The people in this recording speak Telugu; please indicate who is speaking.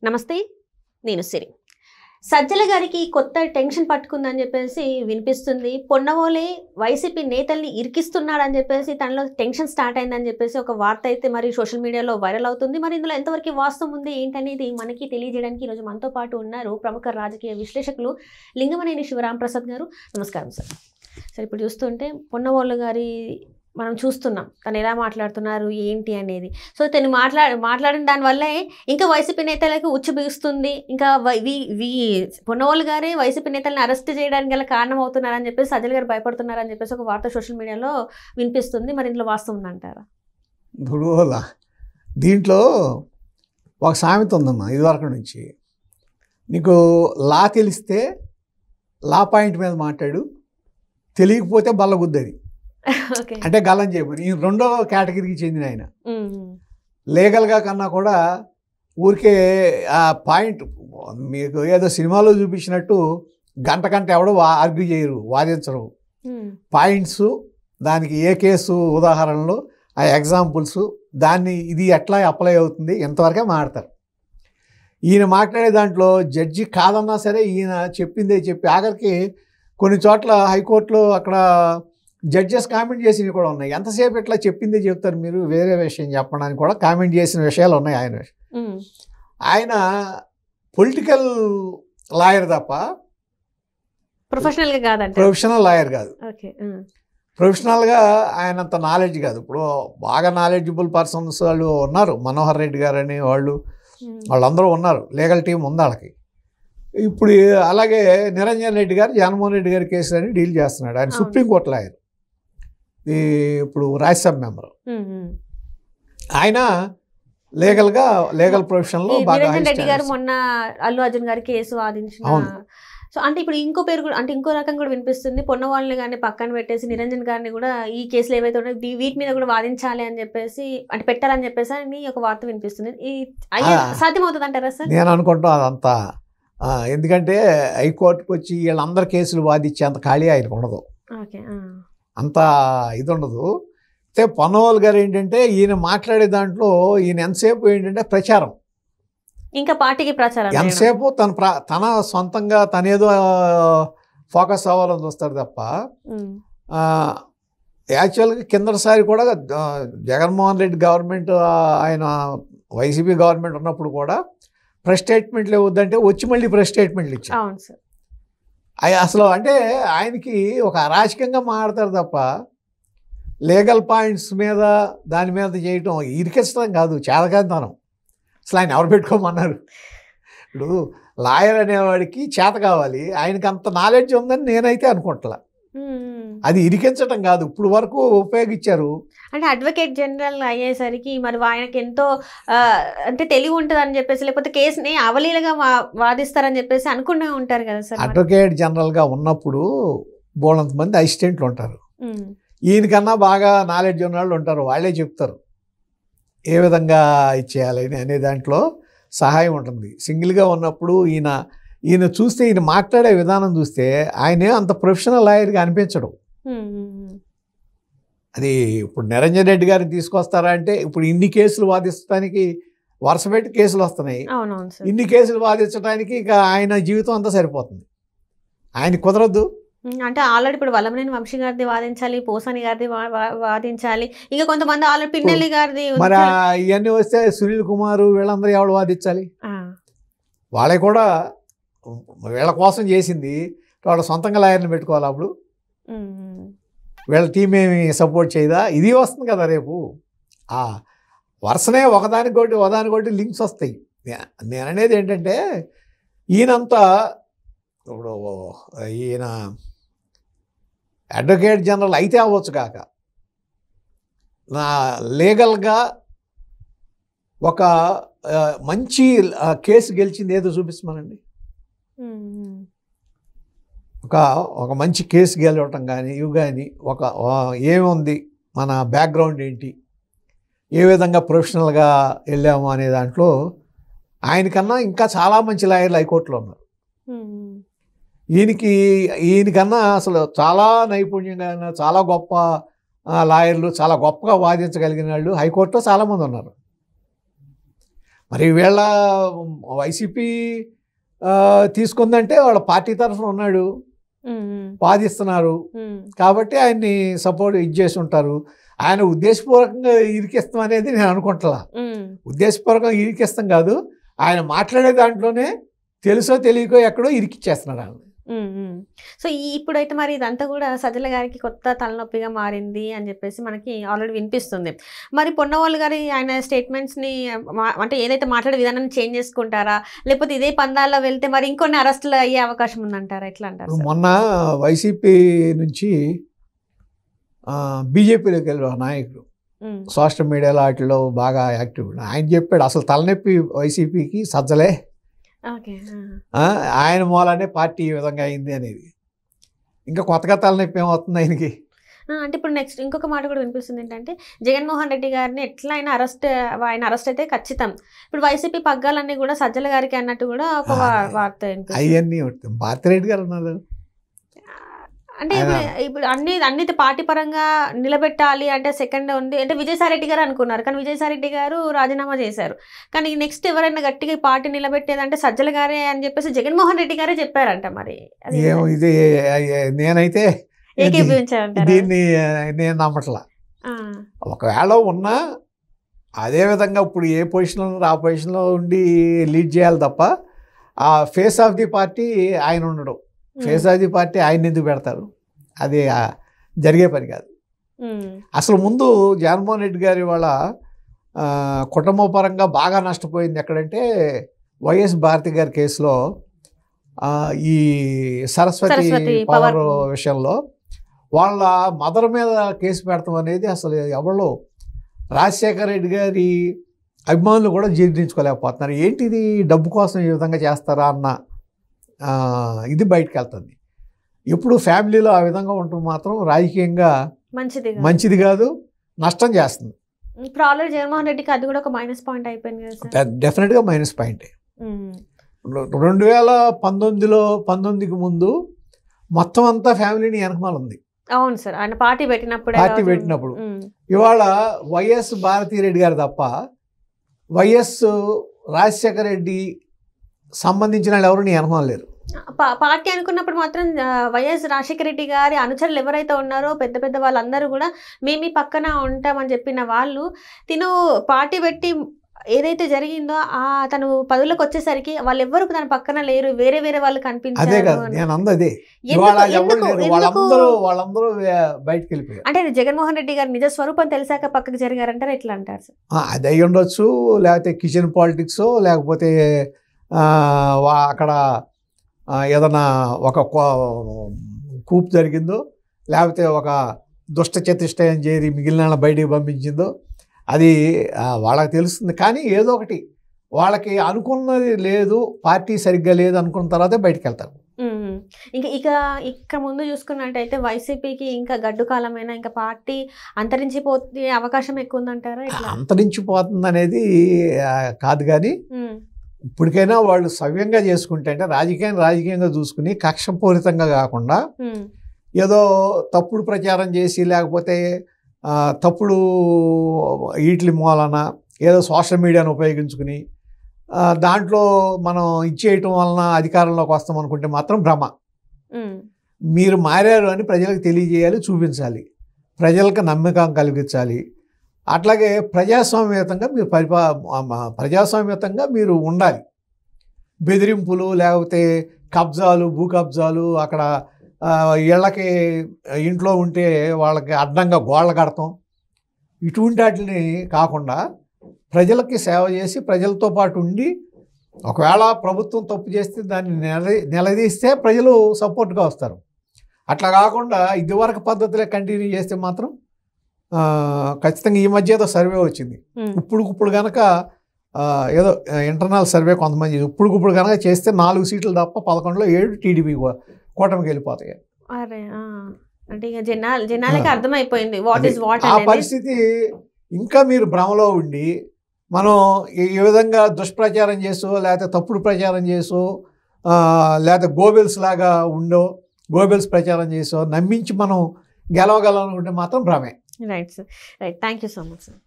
Speaker 1: నమస్తే, నేను సిరి. సజ్జల గారికి కొత్త టెన్షన్ పట్టుకుందని చెప్పేసి వినిపిస్తుంది. పొన్నవోలే వైసీపీ నేతల్ని ఇరికిస్తున్నాడని చెప్పేసి తనలో టెన్షన్ స్టార్ట్ అయిందని చెప్పేసి ఒక వార్త అయితే మరి సోషల్ మీడియాలో వైరల్ అవుతుంది. మరి ఇందులో ఎంతవరకు వాస్తవం ఉంది ఏంటనేది మనకి తెలియజేయడానికి ఈరోజు మనతో పాటు ఉన్నారు ప్రముఖ రాజకీయ విశ్లేషకులు లింగమనేని శివరాంప్రసాద్ గారు. నమస్కారం సార్. సార్, ఇప్పుడు చూస్తుంటే పొన్నవోలు గారి మనం చూస్తున్నాం తను ఎలా మాట్లాడుతున్నారు ఏంటి అనేది. సో తను మాట్లాడిన దానివల్లే ఇంకా వైసీపీ నేతలకు ఉచ్చు బిగుస్తుంది. ఇంకా పొన్నవోలు గారే వైసీపీ నేతలను అరెస్ట్ చేయడానికి గల కారణం అవుతున్నారని చెప్పేసి సజ్జల గారు భయపడుతున్నారని చెప్పేసి ఒక వార్త సోషల్ మీడియాలో వినిపిస్తుంది. మరి ఇందులో వాస్తవం ఉందంటారా?
Speaker 2: దీంట్లో ఒక సామెత ఉందమ్మా ఇదివరకు నుంచి. నీకు లా తెలిస్తే లా పాయింట్ మీద మాట్లాడు, తెలియకపోతే బల్లగుద్దది అంటే గల్లం చేయబోదు. ఈ రెండో కేటగిరీకి చెందిన ఆయన. లీగల్గా కన్నా కూడా ఊరికే ఆ పాయింట్ మీకు ఏదో సినిమాలో చూపించినట్టు గంట ఎవడో ఆర్గ్యూ చేయరు, వాదించరు. పాయింట్స్, దానికి ఏ కేసు ఉదాహరణలు, ఆ ఎగ్జాంపుల్స్, దాన్ని ఇది ఎట్లా అప్లై అవుతుంది ఇంతవరకే మాట్లాడతారు. ఈయన మాట్లాడే దాంట్లో జడ్జి కాదన్నా సరే ఈయన చెప్పిందే చెప్పి ఆఖరికి కొన్ని చోట్ల హైకోర్టులో అక్కడ జడ్జెస్ కామెంట్ చేసినవి కూడా ఉన్నాయి. ఎంతసేపు ఇట్లా చెప్పిందే చెప్తారు మీరు, వేరే విషయం చెప్పడానికి కూడా కామెంట్ చేసిన విషయాలు ఉన్నాయి. ఆయన పొలిటికల్ లాయర్ తప్ప ప్రొఫెషనల్ లాయర్ కాదు. ప్రొఫెషనల్గా ఆయన అంత నాలెడ్జ్ కాదు. ఇప్పుడు బాగా నాలెడ్జబుల్ పర్సన్స్ వాళ్ళు ఉన్నారు, మనోహర్ రెడ్డి గారు అని వాళ్ళందరూ ఉన్నారు, లీగల్ టీం ఉంది వాళ్ళకి. ఇప్పుడు అలాగే నిరంజన్ రెడ్డి గారు జగన్మోహన్ రెడ్డి గారి కేసులని డీల్ చేస్తున్నాడు. ఆయన సుప్రీంకోర్టు లాయర్, ఇప్పుడు రాజ్యసభ మెంబర్. ఆయన లీగల్ ప్రొఫెషన్లో బాగా.
Speaker 1: రెడ్డి గారు మొన్న అల్లు అర్జున్ గారి కేసు వాదించిన. సో అంటే ఇప్పుడు ఇంకో పేరు కూడా, అంటే ఇంకో రకం కూడా వినిపిస్తుంది. పొన్నవాళ్ళని కానీ పక్కన పెట్టేసి నిరంజన్ గారిని కూడా ఈ కేసులు ఏవైతే ఉన్నాయో వీటి మీద కూడా వాదించాలి అని చెప్పేసి, అంటే పెట్టాలని చెప్పేసి అని ఒక వార్త వినిపిస్తుంది. సాధ్యమవుతుంది అంటారా సార్?
Speaker 2: నేను అనుకుంటాను అదంతా. ఎందుకంటే హైకోర్టుకు వచ్చి వీళ్ళందరి కేసులు వాదించే అంత ఖాళీ ఆయనకు ఉండదు, అంత ఇది ఉండదు. అయితే పొన్నవాళ్ళు గారు ఏంటంటే ఈయన మాట్లాడే దాంట్లో ఈయన ఎంతసేపు ఏంటంటే ప్రచారం,
Speaker 1: ఇంకా పార్టీకి ప్రచారం,
Speaker 2: ఎంతసేపు తన సొంతంగా తనేదో ఫోకస్ అవ్వాలని చూస్తాడు తప్ప యాక్చువల్గా కిందసారి కూడా జగన్మోహన్ రెడ్డి గవర్నమెంట్, ఆయన వైసీపీ గవర్నమెంట్ ఉన్నప్పుడు కూడా ప్రెస్ స్టేట్మెంట్లు ఇవ్వద్దంటే వచ్చి మళ్ళీ ప్రెస్ స్టేట్మెంట్లు ఇచ్చారు. అసలు అంటే ఆయనకి ఒక అరాచకంగా మాట్లాడతారు తప్ప లీగల్ పాయింట్స్ మీద దాని మీద చేయటం ఇరికించడం కాదు, చేతకాంతనం. అసలు ఆయన ఎవరు పెట్టుకోమన్నారు? ఇప్పుడు లాయర్ అనేవాడికి చేత కావాలి, ఆయనకి అంత నాలెడ్జ్ ఉందని నేనైతే అనుకుంటా. అది ఇరికించడం కాదు, ఇప్పుడు వరకు ఉపయోగించారు.
Speaker 1: అంటే అడ్వకేట్ జనరల్ అయ్యేసరికి మరి ఆయనకి ఎంతో అంటే తెలివి ఉంటుంది అని చెప్పేసి, లేకపోతే కేసుని అవలీలగా వాదిస్తారని చెప్పేసి అనుకునే ఉంటారు కదా సార్.
Speaker 2: అడ్వకేట్ జనరల్గా ఉన్నప్పుడు బోలంత మంది అసిస్టెంట్లు ఉంటారు, ఈయనకన్నా బాగా నాలెడ్జ్ ఉన్న వాళ్ళు ఉంటారు, వాళ్ళే చెప్తారు ఏ విధంగా ఇచ్చేయాలని అనే దాంట్లో సహాయం ఉంటుంది. సింగిల్గా ఉన్నప్పుడు ఈయన చూస్తే, ఈయన మాట్లాడే విధానం చూస్తే ఆయనే అంత ప్రొఫెషనల్ లాయర్గా అనిపించడు. అది ఇప్పుడు నిరంజన్ రెడ్డి గారిని తీసుకొస్తారా అంటే, ఇప్పుడు ఇన్ని కేసులు వాదించడానికి వరుస పెట్టి కేసులు వస్తున్నాయి, ఇన్ని కేసులు వాదించడానికి ఇక ఆయన జీవితం అంతా సరిపోతుంది. ఆయన కుదరద్దు.
Speaker 1: అంటే ఆల్రెడీ ఇప్పుడు వల్లభనేని వంశీ గారిది వాదించాలి, పోసాని గారిది వాదించాలి, ఇంకా కొంతమంది ఆల్రెడీ పిన్నెల్లి గారిది.
Speaker 2: మరి ఇవన్నీ వస్తే సునీల్ కుమార్ వీళ్ళందరూ ఎవరు వాదించాలి? వాళ్ళే కూడా వీళ్ళ కోసం చేసింది, వాళ్ళ సొంతంగా లాయర్ని పెట్టుకోవాలి. అప్పుడు వీళ్ళ టీం ఏమి సపోర్ట్ చేయదా? ఇది వస్తుంది కదా రేపు. వరుసనే ఒకదానికొకటి లింక్స్ వస్తాయి. నేను అనేది ఏంటంటే ఈయనంతా ఇప్పుడు ఈయన అడ్వకేట్ జనరల్ అయితే అవ్వచ్చు కాక, నా లీగల్గా ఒక మంచి కేసు గెలిచింది ఏదో చూపిస్తామనండి. ఒక మంచి కేసు గెలవటం కానీ ఇవి కానీ ఏముంది, మన బ్యాక్గ్రౌండ్ ఏంటి, ఏ విధంగా ప్రొఫెషనల్గా వెళ్ళాము అనే దాంట్లో ఆయనకన్నా ఇంకా చాలా మంచి లాయర్లు హైకోర్టులో ఉన్నారు. ఈయనకన్నా అసలు చాలా నైపుణ్యంగా, చాలా గొప్ప లాయర్లు, చాలా గొప్పగా వాదించగలిగిన వాళ్ళు హైకోర్టులో చాలామంది ఉన్నారు. మరి వీళ్ళ వైసీపీ తీసుకుందంటే వాళ్ళ పార్టీ తరఫున ఉన్నాడు, వాదిస్తున్నారు కాబట్టి ఆయన్ని సపోర్ట్ చేసి ఉంటారు. ఆయన ఉద్దేశపూర్వకంగా ఇరికిస్తాం అనేది నేను అనుకుంటా. ఉద్దేశపూర్వకంగా ఇరికిస్తాం కాదు, ఆయన మాట్లాడే దాంట్లోనే తెలుసో తెలియకో ఎక్కడో ఇరికిచ్చేస్తున్నాడు ఆయన.
Speaker 1: సో ఇప్పుడైతే మరి ఇదంతా కూడా సజ్జల గారికి కొత్త తలనొప్పిగా మారింది అని చెప్పేసి మనకి ఆల్రెడీ వినిపిస్తుంది. మరి పొన్నవాళ్ళు గారి ఆయన స్టేట్మెంట్స్ని అంటే ఏదైతే మాట్లాడే విధానాన్ని చేంజ్ చేసుకుంటారా, లేకపోతే ఇదే పందాల్లో వెళ్తే మరి ఇంకొన్ని అరెస్టులు అయ్యే అవకాశం ఉందంటారా, ఎట్లా అంటారు?
Speaker 2: మొన్న వైసీపీ నుంచి బీజేపీలోకి వెళ్ళి నాయకుడు సోషల్ మీడియాలో వాటిలో బాగా యాక్టివ్. ఆయన చెప్పాడు అసలు తలనొప్పి వైసీపీకి సజ్జలే, ఆయన మూలానే పార్టీ ఈ విధంగా అయింది అనేది. ఇంకా కొత్తగా తలనొప్పి ఏమవుతుంది ఆయనకి
Speaker 1: అంటే ఇప్పుడు నెక్స్ట్ ఇంకొక మాట కూడా వినిపిస్తుంది ఏంటంటే జగన్మోహన్ రెడ్డి గారిని ఎట్లా ఆయన అరెస్ట్ అయితే ఖచ్చితం. ఇప్పుడు వైసీపీ పగ్గాలన్నీ కూడా సజ్జల గారికి అన్నట్టు కూడా ఒక వార్త
Speaker 2: అవన్నీ భారతిరెడ్డి గారు ఉన్నారు.
Speaker 1: అంటే ఇప్పుడు అన్ని పార్టీ పరంగా నిలబెట్టాలి అంటే సెకండ్ ఉంది అంటే విజయసాయిరెడ్డి గారు అనుకున్నారు, కానీ విజయసాయిరెడ్డి గారు రాజీనామా చేశారు. కానీ నెక్స్ట్ ఎవరైనా గట్టిగా పార్టీ నిలబెట్టేదంటే సజ్జల గారే అని చెప్పేసి జగన్మోహన్ రెడ్డి గారే చెప్పారంట. మరి
Speaker 2: ఇది నేనైతే
Speaker 1: ఏకీభవించారంట,
Speaker 2: దీన్ని నేను నమ్మట్లా. ఒకవేళ ఉన్నా అదే విధంగా ఇప్పుడు ఏ పొజిషన్లో ఉన్నారో ఆ పొజిషన్లో ఉండి లీడ్ చేయాలి తప్ప ఆ ఫేస్ ఆఫ్ ది పార్టీ ఆయన ఉండడం. ఫేస్ ఆఫ్ ది పార్టీ ఆయన ఎందుకు పెడతారు? అది జరిగే పని కాదు. అసలు ముందు జగన్మోహన్ రెడ్డి గారి వాళ్ళ కుటుంబపరంగా బాగా నష్టపోయింది ఎక్కడంటే వైఎస్ భారతి గారి కేసులో ఈ సరస్వతి పవర్ విషయంలో వాళ్ళ మదర్ మీద కేసు పెడతాం అనేది అసలు ఎవరో రాజశేఖర రెడ్డి గారి అభిమానులు కూడా జీర్ణించుకోలేకపోతున్నారు. ఏంటిది డబ్బు కోసం ఈ విధంగా చేస్తారా అన్న ఇది బయటకు వెళ్తుంది. ఎప్పుడు ఫ్యామిలీలో ఆ విధంగా ఉండటం మాత్రం రాజకీయంగా మంచిది కాదు, నష్టం చేస్తుంది.
Speaker 1: ఇప్పుడు ఆల్రెడీ జగన్మోహన్ రెడ్డికి అది కూడా ఒక మైనస్ పాయింట్ అయిపోయింది కదా.
Speaker 2: డెఫినెట్గా మైనస్ పాయింటే. 2019కి ముందు మొత్తం అంతా ఫ్యామిలీని వెనకమాల ఉంది.
Speaker 1: అవును సార్, ఆయన పార్టీ పెట్టినప్పుడు.
Speaker 2: ఇవాళ వైఎస్ భారతిరెడ్డి గారు తప్ప వైఎస్ రాజశేఖర రెడ్డి సంబంధించిన వాళ్ళు ఎవరు నీ అనుమానం లేరు.
Speaker 1: పార్టీ అనుకున్నప్పుడు మాత్రం వైఎస్ రాజశేఖర రెడ్డి గారి అనుచరులు ఎవరైతే ఉన్నారో పెద్ద పెద్ద వాళ్ళందరూ కూడా మేము పక్కన ఉంటామని చెప్పిన వాళ్ళు తిను పార్టీ పెట్టి ఏదైతే జరిగిందో తను పదవులకు వచ్చేసరికి వాళ్ళు ఎవ్వరు తన పక్కన లేరు, వేరే వేరే వాళ్ళు కనిపించారు. అంటే జగన్మోహన్ రెడ్డి గారు నిజ స్వరూపం తెలిసాక పక్కకు జరిగారంటారు, ఎట్లా అంటారు సార్?
Speaker 2: అది అయి ఉండొచ్చు, లేకపోతే కిచెన్ పాలిటిక్స్, లేకపోతే అక్కడ ఏదైనా ఒక కూపు జరిగిందో, లేకపోతే ఒక దుష్ట చతుష్టయం చేరి మిగిలిన బయటికి పంపించిందో అది వాళ్ళకి తెలుస్తుంది. కానీ ఏదో ఒకటి వాళ్ళకి అనుకున్నది లేదు, పార్టీ సరిగ్గా లేదు అనుకున్న తర్వాతే బయటకు వెళ్తారు.
Speaker 1: ఇక ముందు చూసుకున్నట్టయితే వైసీపీకి ఇంకా గడ్డు కాలమైనా ఇంకా పార్టీ అంతరించిపోతే అవకాశం ఎక్కువ ఉందంటారా?
Speaker 2: అంతరించిపోతుంది అనేది కాదు, కానీ ఇప్పటికైనా వాళ్ళు సవ్యంగా చేసుకుంటే అంటే రాజకీయంగా చూసుకుని కక్షపూరితంగా కాకుండా ఏదో తప్పుడు ప్రచారం చేసి లేకపోతే తప్పుడు ఈట్లి మూలన ఏదో సోషల్ మీడియాను ఉపయోగించుకుని దాంట్లో మనం ఇచ్చేయటం వలన అధికారంలోకి వస్తాం అనుకుంటే మాత్రం భ్రమ. మీరు మారారు అని ప్రజలకు తెలియజేయాలి, చూపించాలి, ప్రజలకు నమ్మకం కలిగించాలి. అట్లాగే ప్రజాస్వామ్యతంగా మీరు ఉండాలి. బెదిరింపులు లేకపోతే కబ్జాలు, భూ కబ్జాలు, అక్కడ ఇళ్ళకి ఇంట్లో ఉంటే వాళ్ళకి అడ్డంగా గోళ్ళ కడతాం, ఇటువంటి వాటిని కాకుండా ప్రజలకి సేవ చేసి ప్రజలతో పాటు ఉండి ఒకవేళ ప్రభుత్వం తప్పు చేస్తే దాన్ని నిలదీస్తే ప్రజలు సపోర్ట్గా వస్తారు. అట్లా కాకుండా ఇదివరకు పద్ధతులే కంటిన్యూ చేస్తే మాత్రం ఖచ్చితంగా ఈ మధ్య ఏదో సర్వే వచ్చింది, ఇప్పుడు కనుక ఏదో ఇంటర్నల్ సర్వే కొంతమంది ఇప్పుడు కనుక చేస్తే 4 సీట్లు తప్ప 11లో 7 టీడీపీ కూటమికి వెళ్ళిపోతాయి.
Speaker 1: అంటే ఇక జనాలకి అర్థమైపోయింది వాట్ ఇస్ వాట్.
Speaker 2: ఆ పరిస్థితి ఇంకా మీరు భ్రమలో ఉండి మనం ఈ విధంగా దుష్ప్రచారం చేసో లేకపోతే తప్పుడు ప్రచారం చేసో లేకపోతే గోబెల్స్ లాగా గోబెల్స్ ప్రచారం చేసో నమ్మించి మనం గెలవగలం అనుకుంటే మాత్రం భ్రమే.
Speaker 1: Right sir, right. Thank you so much sir.